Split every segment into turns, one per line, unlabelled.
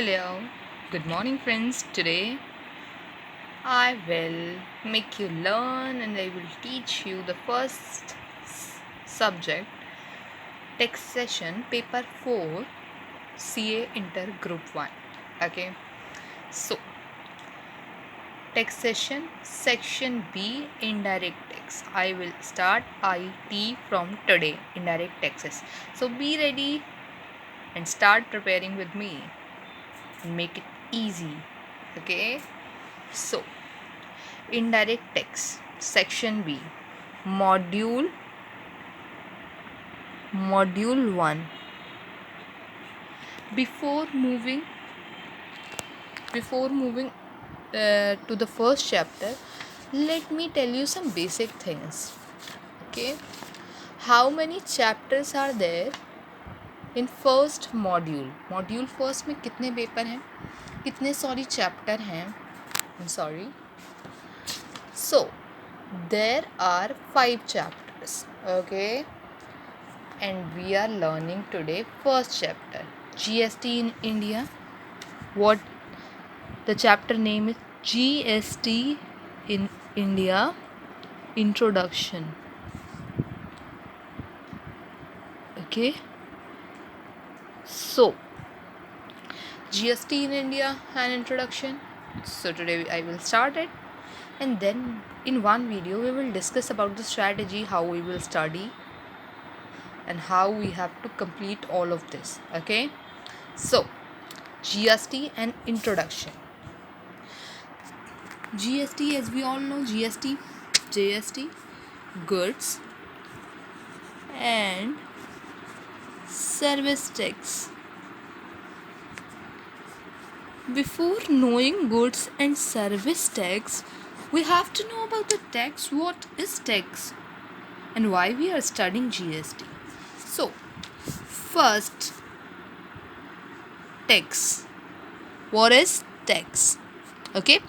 Hello, good morning, friends. Today I will make you learn and I will teach you the first subject, text session, paper 4, CA Inter Group 1. Okay, so text session, section B, indirect text. I will start IT from today, indirect texts. So be ready and start preparing with me and make it easy. Okay, so indirect text, section B, module module 1. Before moving to the first chapter, let me tell you some basic things. Okay, how many chapters are there in first module first में कितने paper हैं, कितने chapter हैं, sorry. So there are 5 chapters. Okay, and we are learning today first chapter, GST in India. What the chapter name is? GST in India, introduction. Okay, so GST in India and introduction. So today I will start it, and then in one video we will discuss about the strategy, how we will study and how we have to complete all of this. Okay, so GST and introduction. GST, as we all know, GST, goods and service tax. Before knowing goods and service tax, we have to know about the tax. What is tax and why we are studying GST? So, first, tax. What is tax? Okay,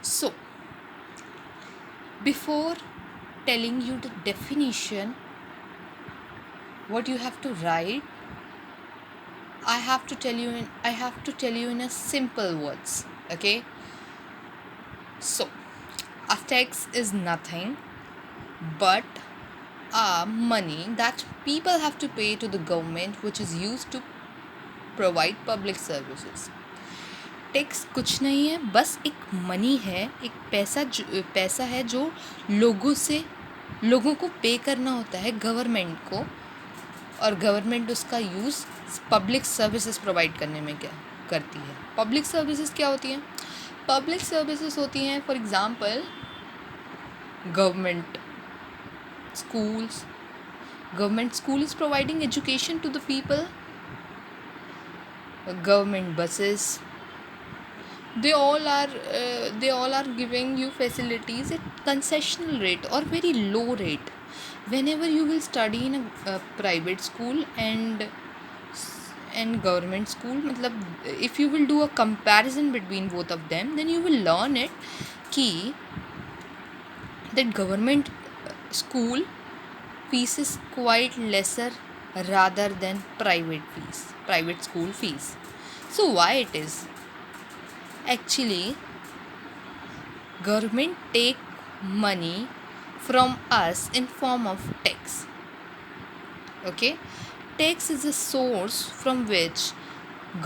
so before telling you the definition, what you have to write, I have to tell you in a simple words. Okay, so a tax is nothing but money that people have to pay to the government, which is used to provide public services. Tax कुछ नहीं है, बस एक money है, एक पैसा है जो लोगों को पे करना होता है गवर्नमेंट को, और गवर्नमेंट उसका यूज़ पब्लिक सर्विसेज प्रोवाइड करने में क्या करती है. पब्लिक सर्विसेज क्या होती हैं? पब्लिक सर्विसेज होती हैं, for example, government school is providing education to the people. Government buses, they all are giving you facilities at concessional rate or very low rate. Whenever you will study in a private school and government school, matlab, if you will do a comparison between both of them, then you will learn it ki that government school fees is quite lesser rather than private school fees. So why it is? Actually, government take money from us in form of tax. Okay, tax is a source from which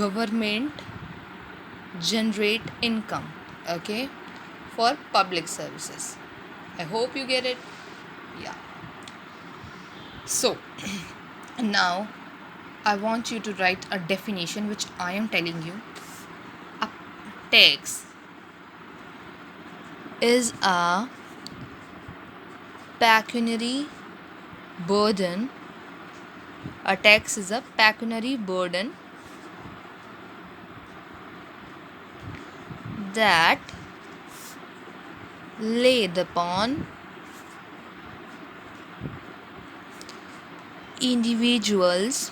government generate income. Okay, for public services. I hope you get it. Yeah. So now I want you to write a definition which I am telling you. A tax is a pecuniary burden. A tax is a pecuniary burden that laid upon individuals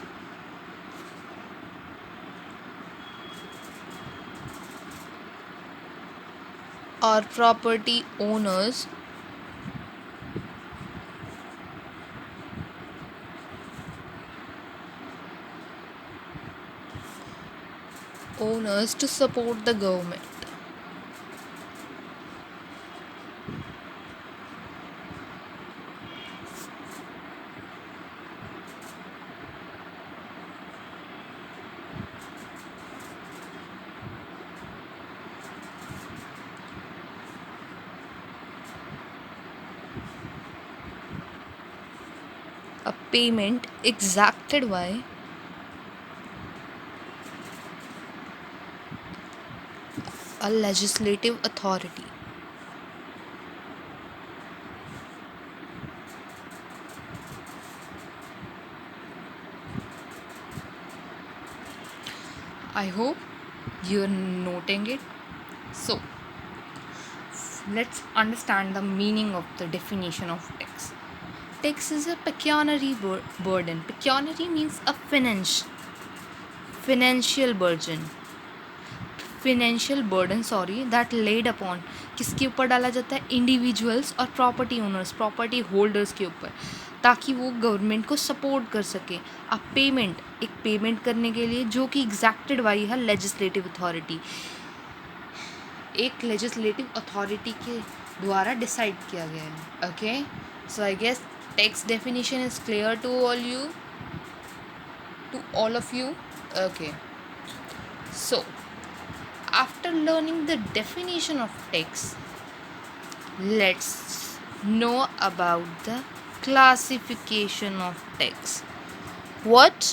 or property owners owners to support the government. A payment exacted by a legislative authority. I hope you're noting it. So, let's understand the meaning of the definition of tax. Tax is a pecuniary burden. Pecuniary means a financial burden. Financial burden that laid upon, किसके ऊपर डाला जाता है? Individuals और property owners, property holders के ऊपर, ताकि वो गवर्नमेंट को सपोर्ट कर सके। अब पेमेंट, एक पेमेंट करने के लिए जो कि एग्जैक्टेड बाई है लेजिस्लेटिव अथॉरिटी, एक लेजिस्लेटिव अथॉरिटी के द्वारा डिसाइड किया गया है। Okay, so I guess tax definition is clear to all of you. Okay, so after learning the definition of tax, let's know about the classification of tax. What?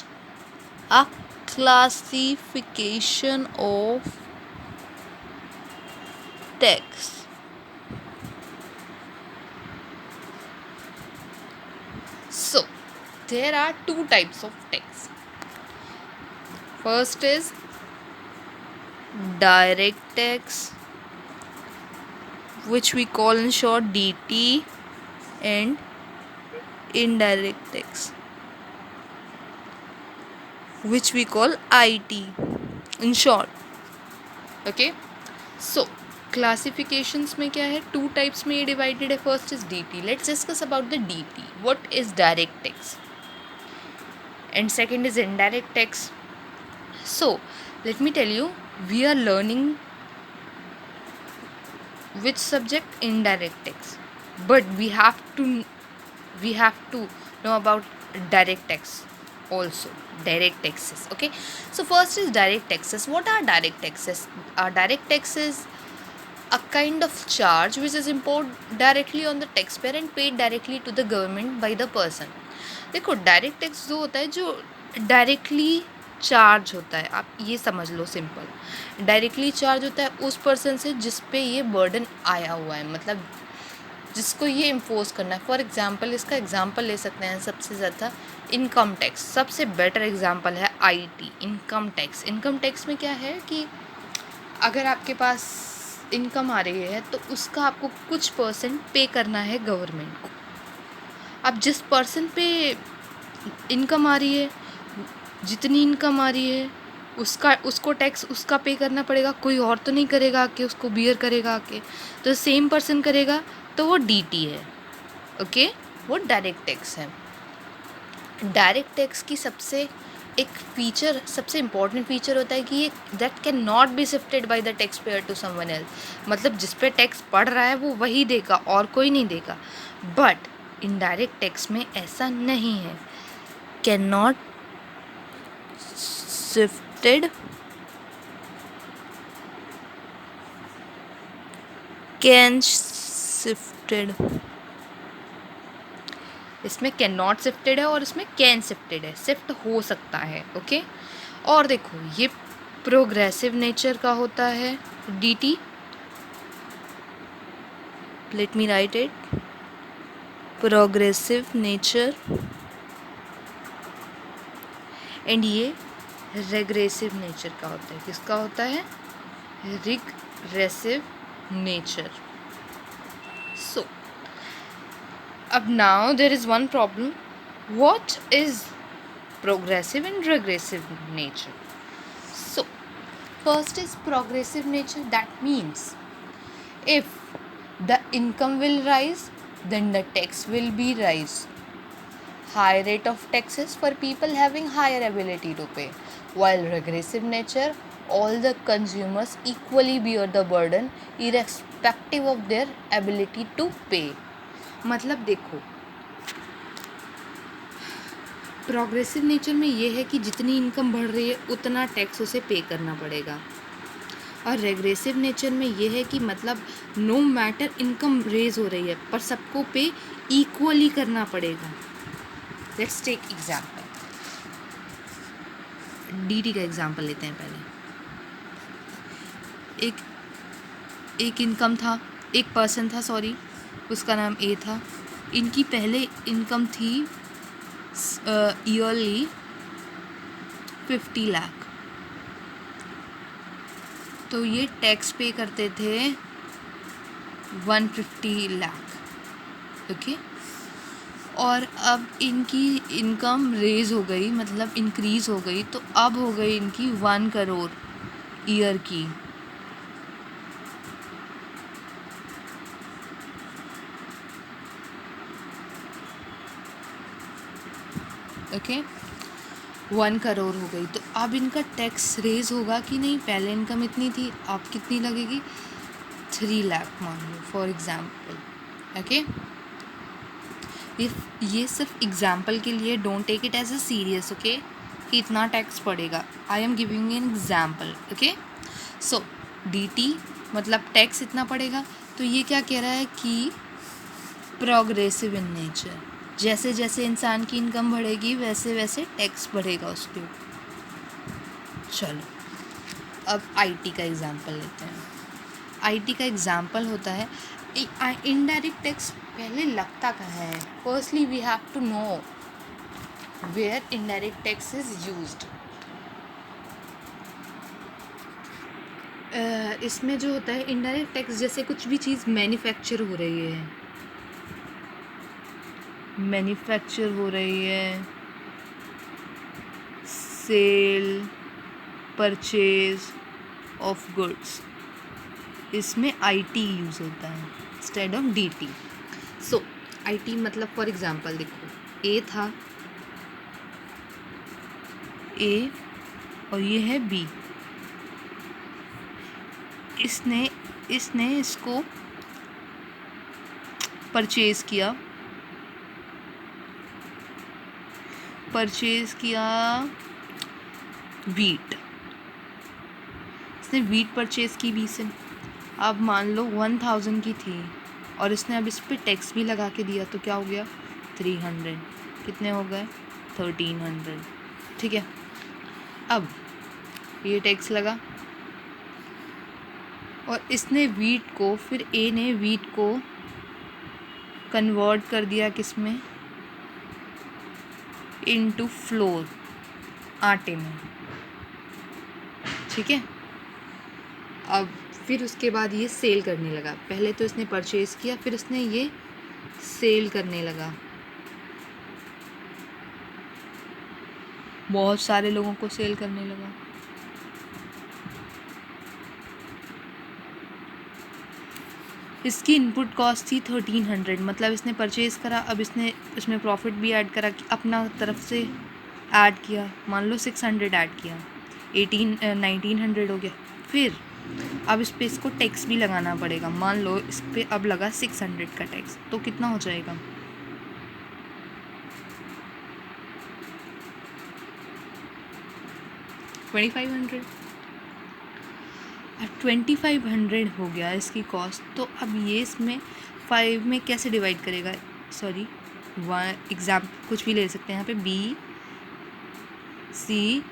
A classification of tax. So there are two types of tax. First is direct tax, which we call in short DT, and indirect tax, which we call IT in short. Okay, so classifications में क्या है? Two types में ये divided है. First is DT. Let's discuss about the DT. What is direct tax? And second is indirect tax. So let me tell you, we are learning which subject? Indirect tax, but we have to know about direct tax also, direct taxes. Okay, so first is direct taxes. What are direct taxes? Direct tax is a kind of charge which is imposed directly on the taxpayer and paid directly to the government by the person. देखो, direct tax जो होता है, जो directly charge होता है, आप ये समझ लो सिंपल, डायरेक्टली चार्ज होता है उस पर्सन से जिस पे ये बर्डन आया हुआ है, मतलब जिसको ये इम्पोज करना है. फॉर एग्जांपल, इसका एग्जांपल ले सकते हैं सबसे ज़्यादा इनकम टैक्स. सबसे बेटर एग्जांपल है IT, income tax. Income tax में क्या है कि अगर आपके पास इनकम आ रही है तो उसका आपको कुछ परसेंट पे करना है गवर्नमेंट को. अब जिस पर्सन पे इनकम आ रही है, जितनी इनकम आ रही है, उसको टैक्स उसका पे करना पड़ेगा. कोई और तो नहीं करेगा कि उसको बियर करेगा आके, तो सेम पर्सन करेगा, तो वो DT है. ओके, वो डायरेक्ट टैक्स है. डायरेक्ट टैक्स की सबसे इम्पॉर्टेंट फीचर होता है कि ये that can not be shifted by the tax payer to someone else. मतलब जिस पे टैक्स पड़ रहा है वो वही देगा और कोई नहीं देगा. बट इनडायरेक्ट टैक्स में ऐसा नहीं है. Can not shifted, can shifted. इसमें कैन नॉट शिफ्टेड है और इसमें कैन शिफ्टेड है. शिफ्ट हो सकता है. ओके, और देखो ये प्रोग्रेसिव नेचर का होता है DT. Let me right it. Progressive nature. And ये रेग्रेसिव नेचर का होता है. किसका होता है? Regressive nature. सो अब now there is one problem. What is progressive and regressive nature? So first is progressive nature. That means if the income will rise, then the tax will be rise. High rate of taxes for people having higher ability to pay. While regressive nature, all the consumers equally bear the burden irrespective of their ability to pay. मतलब देखो, progressive nature में ये है कि जितनी income बढ़ रही है उतना टैक्स उसे पे करना पड़ेगा, और रेग्रेसिव नेचर में ये है कि मतलब नो मैटर इनकम रेज हो रही है पर सबको पे इक्वली करना पड़ेगा. लेट्स टेक एग्जाम्पल, डीटी का एग्जाम्पल लेते हैं. पहले एक इनकम था, एक पर्सन था, सॉरी, उसका नाम ए था. इनकी पहले इनकम थी ईयरली 50 लाख. तो ये टैक्स पे करते थे 150 लाख. ओके. और अब इनकी इनकम रेज हो गई, मतलब इंक्रीज़ हो गई, तो अब हो गई इनकी 1 करोड़ ईयर की. ओके, 1 करोड़ हो गई. तो अब इनका टैक्स रेज होगा कि नहीं? पहले इनकम इतनी थी, अब कितनी लगेगी? 3 लाख मान लो फॉर एग्जाम्पल. ओके, ये सिर्फ एग्जाम्पल के लिए, don't take it as a serious. Okay, कि इतना टैक्स पड़ेगा. I am giving an example. Okay, so D मतलब टैक्स इतना पड़ेगा. तो ये क्या कह रहा है कि प्रोग्रेसिव इन नेचर, जैसे जैसे इंसान की इनकम बढ़ेगी वैसे वैसे टैक्स बढ़ेगा उसके ऊपर. चलो अब आईटी का एग्जांपल लेते हैं. आईटी का एग्जांपल होता है इनडायरेक्ट टैक्स. पहले लगता कहाँ है? Firstly we have to know where indirect tax is used. इसमें जो होता है इनडायरेक्ट टैक्स, जैसे कुछ भी चीज़ मैन्युफैक्चर हो रही है, सेल परचेज ऑफ गुड्स, इसमें आईटी यूज़ होता है instead of DT. So IT मतलब फॉर एग्जांपल देखो, ए था, ए और ये है बी. इसने इसको परचेज़ किया वीट. इसने वीट परचेज़ की बी से. अब मान लो 1000 की थी और इसने अब इस पर टैक्स भी लगा के दिया, तो क्या हो गया? 300. कितने हो गए? 1300. ठीक है. अब ये टैक्स लगा और इसने वीट को, फिर ए ने वीट को कन्वर्ट कर दिया किस में? इनटू फ्लोर, आटे में. ठीक है. अब फिर उसके बाद ये सेल करने लगा. पहले तो इसने परचेज़ किया, फिर इसने ये सेल करने लगा, बहुत सारे लोगों को सेल करने लगा. इसकी इनपुट कॉस्ट थी 1300, मतलब इसने परचेज़ करा. अब इसने इसमें प्रॉफिट भी ऐड करा, अपना तरफ से ऐड किया. मान लो 600 ऐड किया, 1900 हो गया. फिर अब इस पर इसको टैक्स भी लगाना पड़ेगा. मान लो इस पर अब लगा 600 का टैक्स, तो कितना हो जाएगा? 2500. अब 2500 हो गया इसकी कॉस्ट. तो अब ये इसमें 5 में कैसे डिवाइड करेगा? सॉरी, कुछ भी ले सकते हैं यहाँ पे. B C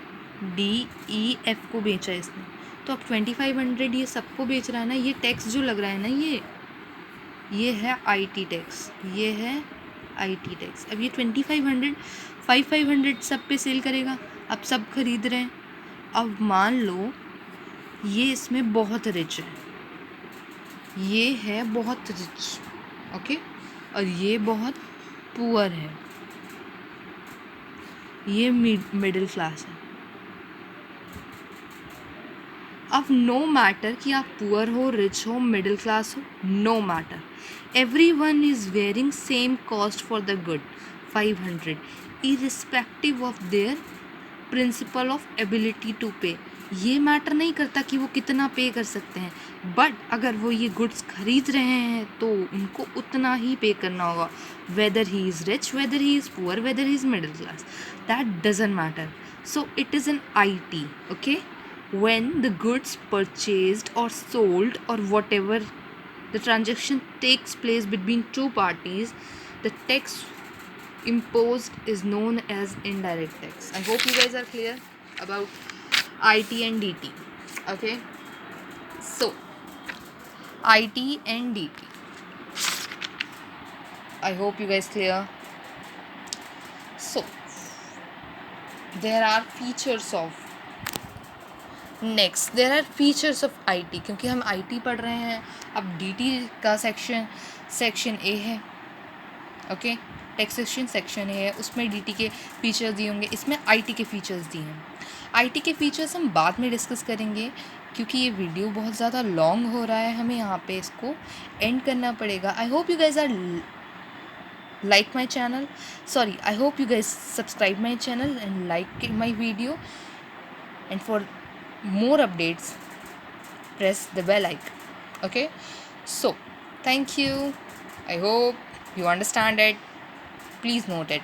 D E F को बेचा इसने, तो अब 2500 ये सबको बेच रहा है ना. ये टैक्स जो लग रहा है ना, ये है आईटी टैक्स, ये है आईटी टैक्स. अब ये 500 सब पे सेल करेगा. अब सब खरीद रहे हैं. अब मान लो ये इसमें बहुत रिच है, ये है बहुत रिच. ओके, और ये बहुत पुअर है, ये मिडिल क्लास है. अब नो मैटर कि आप पुअर हो, रिच हो, मिडिल क्लास हो, no matter, everyone is bearing same cost for the good, 500, irrespective of their principle of ability to pay. ये मैटर नहीं करता कि वो कितना पे कर सकते हैं, बट अगर वो ये गुड्स खरीद रहे हैं तो उनको उतना ही पे करना होगा, weather he is rich, weather he is poor, weather he is middle class, that doesn't matter. So it is an IT, okay? When the goods purchased or sold or whatever the transaction takes place between two parties, the tax imposed is known as indirect tax. I hope you guys are clear about IT and DT. Okay, so IT and DT, I hope you guys clear. So there are features of, next there are features of IT, क्योंकि हम IT पढ़ रहे हैं. अब DT का section A है, okay, taxation section A है, उसमें DT के फीचर्स दिए होंगे, इसमें IT के फीचर्स दिए हैं. IT के फीचर्स हम बाद में डिस्कस करेंगे, क्योंकि ये वीडियो बहुत ज़्यादा लॉन्ग हो रहा है, हमें यहाँ पे इसको एंड करना पड़ेगा. I hope you guys are like my channel, sorry, I hope you guys subscribe my channel and like my video, and for more updates press the bell icon. Okay, so thank you. I hope you understand it. Please note it.